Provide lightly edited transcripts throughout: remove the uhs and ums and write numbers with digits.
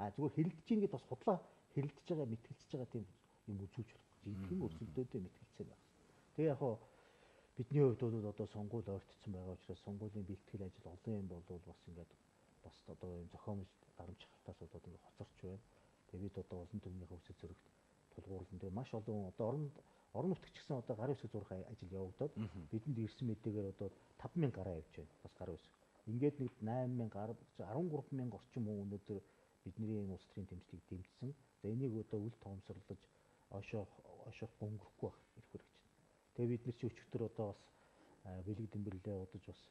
Зүгээр хэрэлдэж ийн гэдээ бас худлаа хэрэлдэж байгаа мэтгэлцэж байгаа тийм юм үзүүлж болох. Тийм өрсөлдөөдөө мэтгэлцээ байх. Тэгээ яг хоо бидний хувьд бол одоо сонгуул ойртсон байгаа учраас сонгуулийн бэлтгэл ажил олон юм бол бас ингээд бас одоо юм зохиомж дарамт шалтгаалтаас болоод ингээд хоцорч байна. Тэгээ бид одоо олон түмнийхээ үсэг зөрөгт тулгуурлан тэгээ маш олон одоо орон нутгч гэсэн одоо гарын үсэг зурх ажил явагдаад бидэнд ирсэн мэдээгээр одоо 5,000 гараа явж байна. Бас гарын үсэг. Ингээд нэг 8,000 13,000 орчим хүн өнөөдөр бидний энэ улс төрийн тэмцлийг дэмжсэн. За энийг одоо үл тоомсорлож ошоох өнгөрөхгүй байх ирэх хэрэгч. Тэгээ бид нар чи өчигдөр одоо бас бэлэг дэмбэрлээ удаж бас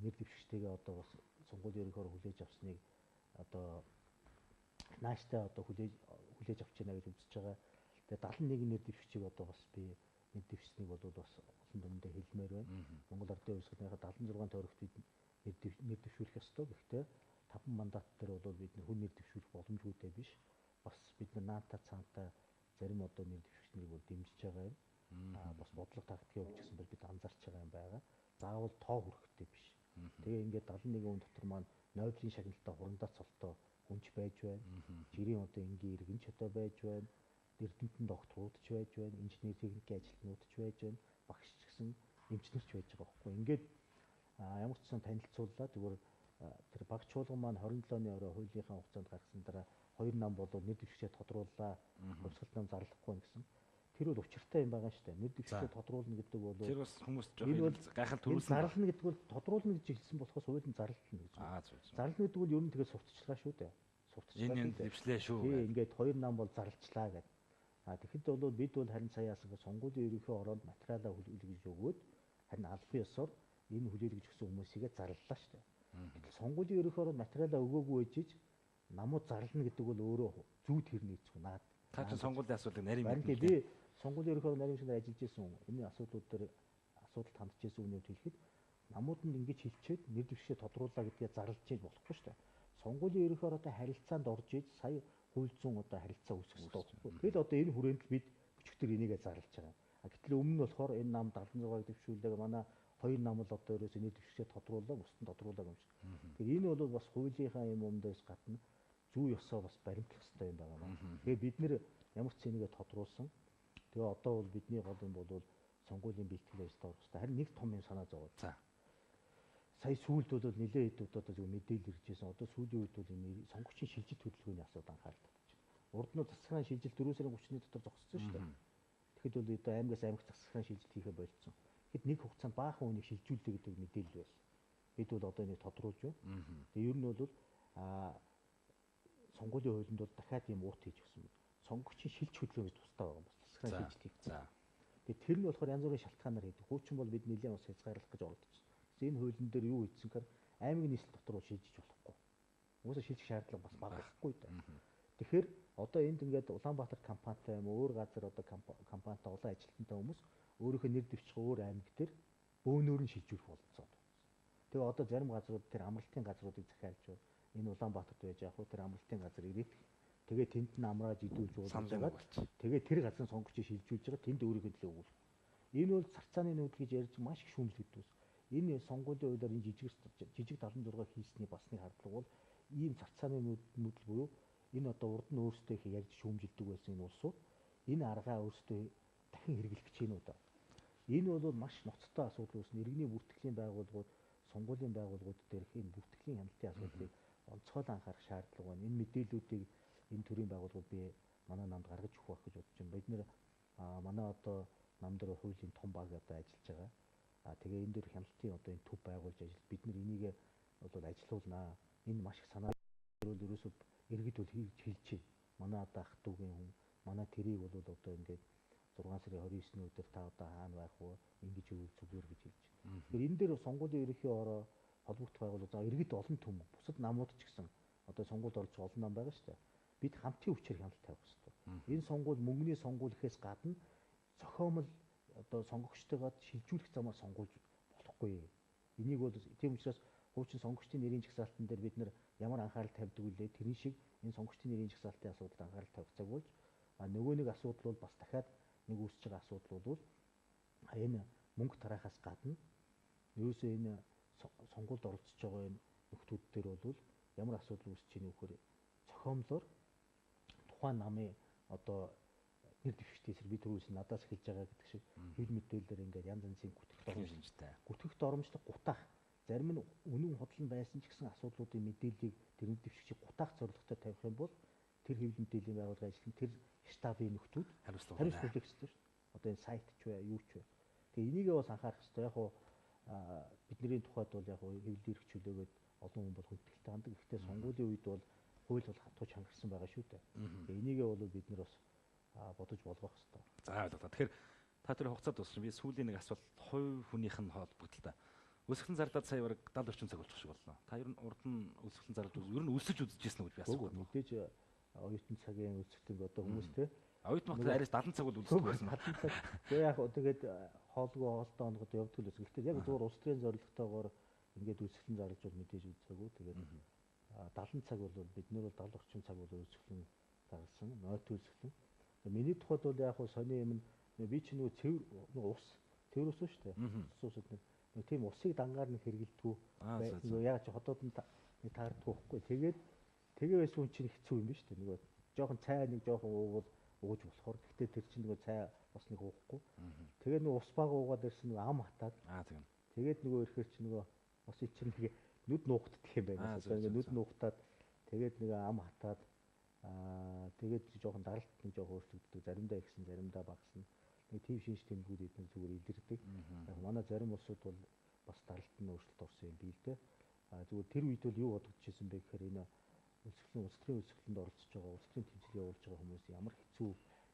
нэр дэвшигчтэйгээ одоо бас сонгуулийн ерөнхиөр хүлээж авсныг одоо нааштай одоо хүлээж авч байна гэж үзэж байгаа. Тэгээ 71 нэр дэвшигчийг одоо бас би нэр дэвшсэнийг бол бас олон дүндээ хэлмээр байна. Монгол Ардын хувьсгалынхаа 76 тойрогт бид нэр дэвшүүлэх ёстой. Гэхдээ 5 мандат дээр бол бид хүн нэр дэвшүүлэх боломжгүйтэй биш. Бас бид наанта цаанта зарим одоо нэр дэвшигчнийг бол дэмжиж байгаа юм. Бас бодлого тактикийн хувьд гэсэн бид анзаарч байгаа юм байгаа. Заавал тоо хүрэхтэй биш. Тэгээ ингээд 71 хүн дотор маань нойлын шагналтаа хурандаа цолтоо хүнч байж байна. Жирийн одоо энгийн иргэн чөтөө байж байна. Эрдэмтэн докторуудч байж байна. Инженер техникийн ажилтнуудч байж байна. Багш ч гэсэн эмчнэрч байж байгаа байхгүй. Ингээд ямар ч сан танилцууллаа зүгээр тэр багш чуулган маань 27-ны орой хуулийнхаа хугацаанд гаргасан дараа хоёр нам болоод нэр дэвшигчээ тодрууллаа. Хувьсгалт нам зарлахгүй гэсэн. Тэр бол учиртай юм байгаа шүү дээ. Нэр дэвшигчээ тодруулна гэдэг бол тэр бас хүмүүс жоох гайхал төрүүлсэн. Зарлна гэдэг бол тодруулна гэж хэлсэн болохоос хуулийн зарлална гэж. Зарлна гэдэг бол ер нь тэгээд сурталчлаа шүү дээ. Энэ дэвшлээ шүү. Тий, ингээд хоёр нам бол зарлчлаа гэдэг. Тэгэхэд бол бид бол харин саяас сонгуулийн ерөнхий ороонд материалаа хүлээж өгөөд харин албан ёсоор энэ хүлээлгэж өгсөн хүмүүсийгээ зарлалаа шүү дээ. Гэтэл сонгуулийн ерөнхий ороонд материалаа өгөөгүй ээжиж намууд зарлна гэдэг бол өөрөө зүүд хэрнээ хэцүү наад. Та ч сонгуулийн асуудлыг нарийн мэднэ. Би сонгуулийн ерөнхий ороонд нарийн мэднээр ажиллаж байсан хүн. Энэ асуудлууд дээр асуудалд хандж байсан үнээр хэлэхэд намууданд ингэж хэлчихэд нэр дэвшигчээ тодруулаа гэдгээ зарлж ийн болохгүй шүү дээ. Сонгуулийн ерөнхий ороотой харилцаанд орж иж сая хууль зүйн одоо харилцаа үүсгэх хэрэгтэй. Тэгэл одоо энэ хүрээнд бид өчигдөр энийгээ зарлж байгаа. Гэтэл өмнө нь болохоор энэ нам 76-ыг дэвшүүлдэг манай хоёр нам л одоо ерөөсөө нэр дэвшигчээ тодруулаа, бусдын тодруулаа юм шиг. Тэгэхээр энэ бол бас хуулийнхаа юм өмдөөс гадна зүй ёсоо бас баримтлах хэрэгтэй юм байна. Тэгээ бид нэр ямар ч зэнийгээ тодруулсан. Тэгээ одоо бол бидний гол юм бол сонгуулийн бэлтгэл ажилд орох хэрэгтэй. Харин нэг том юм санаа зовоод. Сая сүүлд бол нэлээд хэд удаа зөв мэдээлэл ирж байсан. Одоо сүүлийн үед бол энэ сонгогчийн шилжилт хөдөлгөөний асуудал анхаарал татж байна. Урд нь засгийн шилжилт 4 сарын 30-ны дотор зогссон шүү дээ. Тэгэхэд бол одоо аймагаас аймагт засгийн шилжилт хийхэ болцсон. Тэгэхэд нэг хугацаанд баахан хүнийг шилжүүлдэг гэдэг мэдээлэл байсан. Бид бол одоо энийг тодруулж байна. Тэгээ ер нь бол сонгуулийн хуулинд бол дахиад юм уут хийж өгсөн. Сонгогчийн шилж хөдөлгөөн гэж тусдаа байгаа юм бас засгийн шилжилт хийх. Тэгээ тэр нь болохоор янз бүрийн шалтгаанаар хийдэг. Хуучин бол бид нэлээд бас хязгаарлах гэж оролдсон. Энэ хуулийн дээр юу хийсэн гэхээр аймаг нийслэл дотор шилжиж болохгүй. Уусаа шилжих шаардлага бас багахгүй даа. Тэгэхээр одоо энд ингээд Улаанбаатар компанитай юм өөр газар одоо компанитай олон ажилтнтай хүмүүс өөрийнхөө нэр дэвших өөр аймаг дээр бөөнөр нь шилжүүлэх болцоо. Тэгээ одоо зарим газрууд тэр амралтын газруудыг захиалж байна. Энэ Улаанбаатарт байж яг хөө тэр амралтын газар ирээд тэгээ тэнд нь амрааж идүүлж уулзаад тэгээ тэр газрын сонгогчийг шилжүүлж байгаа тэнд өөрийнхөө төлөө өгөх. Энэ бол царцааны нүүдэл гэж ярьж маш их шүүмжлэгдсэн. Энэ сонгуулийн хуулиар энэ жижиг 76 хийсний басны хардлага бол ийм царцааны нүүдэл буюу энэ одоо урд нь өөрсдөө их ярьж шүүмжилдэг байсан энэ улсууд энэ аргаа өөрсдөө дахин хэрэглэх гэж байна уу да. Энэ бол маш ноцтой асуудал үүснэ. Иргэний бүртгэлийн байгууллагууд, сонгуулийн байгууллагууд дээрх энэ бүртгэлийн хяналтын асуудлыг онцгойлон анхаарах шаардлага байна. Энэ мэдээллүүдийг энэ төрлийн байгууллагууд би манай намд гаргаж өгөх байх гэж бодож байна. Бид нэр манай одоо нам дээр хуулийн том баг одоо ажиллаж байгаа. Тэгээ энэ дээр хяналтын одоо энэ төв байгуулж ажил бид нар энийг бол ажилуулнаа. Энэ маш их санаа бол ерөөсөө иргэд бол хэлж байна. Манай одоо ах トゥ угийн хүн, манай тэрийг бол одоо ингээд 6 сарын 29-ний өдөр та одоо хаана байх вэ? Ингэж үйл зүгээр гэж хэлж байна. Тэгэхээр энэ дээр сонгуулийн ерөнхий ороо холбогдох байгууллага за иргэд олон түмэн бусад намууд ч гэсэн одоо сонгуульд орж олон нам байгаа шүү дээ. Бид хамтын хүчээр хяналт тавих хэрэгтэй. Энэ сонгуул мөнгөний сонгуул гэхээс гадна зохиомл одоо сонгогчтойгоо шилжүүлэх замаар сонгуулж болохгүй. Энийг бол тийм учраас хуучин сонгогчдын нэрийн жагсаалтан дээр бид нар ямар анхаарал тавьдаг вүлээ тэрэн шиг энэ сонгогчдын нэрийн жагсаалтын асуудалд анхаарал тавих цаг болж нөгөө нэг асуудал бол бас дахиад нэг үүсэж байгаа асуудал бол энэ мөнгө тараахаас гадна ерөөсөө энэ сонгуульд оролцож байгаа энэ нөхдүүд дээр бол ямар асуудал үүсэж ийнэ вөхөр зохиомлоор тухайн намын одоо нэр дэвшигчдээс би түрүүс надаас хэлж байгаа гэдэг шиг хэл мэдээлэлээр ингээд янз янзын гүтгэхт оромжтой гутаах зарим нь үнэн худлан байсан ч гэсэн асуудлуудын мэдээллийг тэр нэр дэвшигчийг гутаах зорилготой тавих юм бол тэр хэвлэл мэдээллийн байгууллагын ажил нь тэр штабын нөхдүүд хариуцлага хүлээх ёстой шүү дээ. Одоо энэ сайт ч бай, юу ч бай. Тэгээ энийгээ бас анхаарах ёстой. Яг уу бидний тухайд бол яг хэвлэл эрх чөлөөгөөд олон хүн бол хүндэтгэлтэй хандаг. Гэхдээ сонгуулийн үед бол хууль бол хатуу чангарсан байгаа шүү дээ. Тэгээ энийгээ бол бид нар бас бодож болгох хэрэгтэй. За ойлголоо. Тэгэхээр та тэр хугацаад дууссан. Би сүүлийн нэг асуулт хувь хүнийх нь холбогдолтой. Үлсгэлэн зарлаад сая бараг 70 орчим цаг болчих шиг боллоо. Та ер нь урд нь үлсгэлэн зарлаж ер нь өлсөж үзэжсэн үү гэж би асуух. Мэдээж оюутан цагийн үлсгэлэн одоо хүмүүстэй оюутан багтаа арайс 70 цаг бол үлсдэг байсан. 70 цаг. Тэгээ яг тэгээд хоолгүй хоолтой хоногод явдаг л байсан. Гэхдээ яг зөвхөн улс төрийн зорилготойгоор ингээд үлсгэлэн зарлаж бол мэдээж үзээгүй. Тэгээд 70 цаг бол бид нэр бол 70 орчим цаг бол үлсгэлэн зарласан. Ноот үлсгэлэн. Миний тухайд бол яг сони юм би чи нөгөө цэвэр ус цэвэр ус шүү дээ. Усууд нэг тийм усыг дангаар нэг хэрэгэлдэггүй. Нөгөө яг ч хотод нь таардаггүй байхгүй. Тэгээ байсан хүн чинь хэцүү юм биш үү? Нөгөө жоохон цай нэг жоохон уувал ууж болохоор. Гэхдээ тэр чинь нөгөө цай усныг уухгүй. Тэгээ нөгөө ус баг уугаад ирсэн нөгөө ам хатаад. Тэгээд нөгөө ирэхээр чи нөгөө усыг чинь нэг нүд нуугддаг юм байна. Ингээд нүд нуугтаад тэгээд нэг ам хатаад тэгээд жоохон даралт нэг жоохон өөрчлөгддөг. Заримдаа ихсэн, заримдаа багасна. Нэг тийм шинж тэмдгүүд эдгээр зүгээр илэрдэг. Яг манай зарим улсууд бол бас даралт нь өөрчлөлт орсон юм бий л дээ. Зүгээр тэр үед бол юу бодогдож ирсэн бэ гэхээр энэ үлсгэлэн улс төрийн үлсгэлэнд оролцож байгаа, улс төрийн тэмцэл явуулж байгаа хүмүүс ямар хэцүү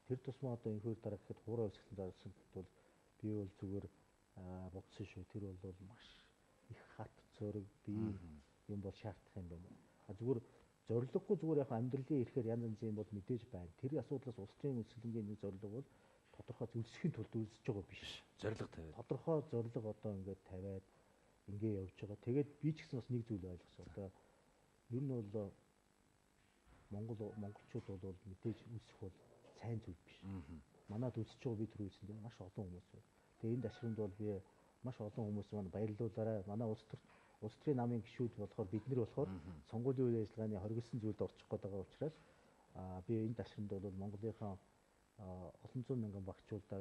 тэр тусмаа одоо инхээр дараа гэхэд хуурай үлсгэлэн зарласан гэхэд бол би бол зүгээр бодсон шүү. Тэр бол маш их хат зөрөг бие юм бол шаардах юм байна. Зүгээр зориггүй зүгээр яг амьдралын ирэхээр янз янзын бол мэдээж байна. Тэр асуудлаас улс төрийн үлсгэлэнгийн нэг зорилго бол тодорхой зөвлөсхийн тулд үлсэж байгаа биш. Зорилго тавиад. Тодорхой зорилго одоо ингээд тавиад ингээ явж байгаа. Тэгээд би ч гэсэн бас нэг зүйл ойлгосон. Одоо ер нь бол монголчууд бол мэдээж үлсэх бол сайн зүйл биш. Манад үлсэж байгаа би түр үлсэндээ маш олон хүмүүс байна. Тэгээд энэ дашрамд бол би маш олон хүмүүс маань баярлуулаарай. Манай улс төрийн намын гишүүд болохоор бид нар болохоор сонгуулийн үеийн ажиллагааны хоригдсан зүйлд орчих гээд байгаа учраас би энэ дашрамд бол Монголынхаа олон зуун мянган багчуудаа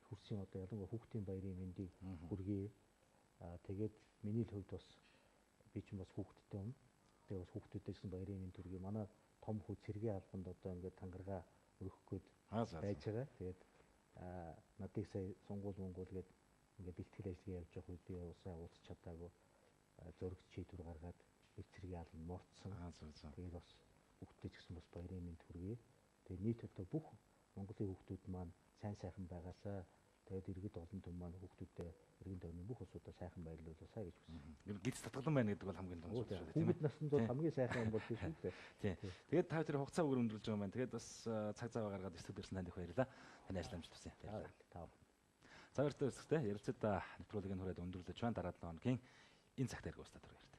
хүрсэн одоо ялангуяа хүүхдийн баярын мэндийг хүргэе. Тэгээд миний л хувьд бас би ч бас хүүхдтэй юм. Тэгээд бас хүүхдүүдээс баярын мэнд хүргэе. Манай том хүү цэргийн албанд одоо ингээд тангараа өргөх гээд байж байгаа. Тэгээд надыг сая сонгуул гээд ингээд бэлтгэл ажиллагаа явуулж байгаа үед би усаа уулзч чадаагүй зөрөгч шийдвэр гаргаад их цэргийн албанд мордсон. Тэгээд бас хүүхдтэй ч гэсэн бас баярын мэнд хүргэе. Тэгээд нийт одоо бүх Монголын хүүхдүүд маань сайн байгаасаа тэгээд иргэд олон түмэн маань хүүхдүүдээ иргэн тойрны бүх улсуудаа сайхан баярлуулаасаа гэж хүсэж байна. Ер нь гиз татгалан байна гэдэг бол хамгийн том зүйл шүү дээ. Хүүхэд наснд бол хамгийн сайхан юм бол тийм шүү дээ. Тийм. Тэгээд та тэр хугацаа өгөр өндөрлж байгаа юм байна. Тэгээд бас цаг зав гаргаад студид ирсэн танд их баярлалаа. Таны ажил амжилт хүсье. Баярлалаа. За баярлалаа өсөхтэй. Ярилцаад нэвтрүүлгийг хүрээд өндөрлөж байна. Дараа 7 хоногийн энэ цагт ирэх устдад хүргээрэй.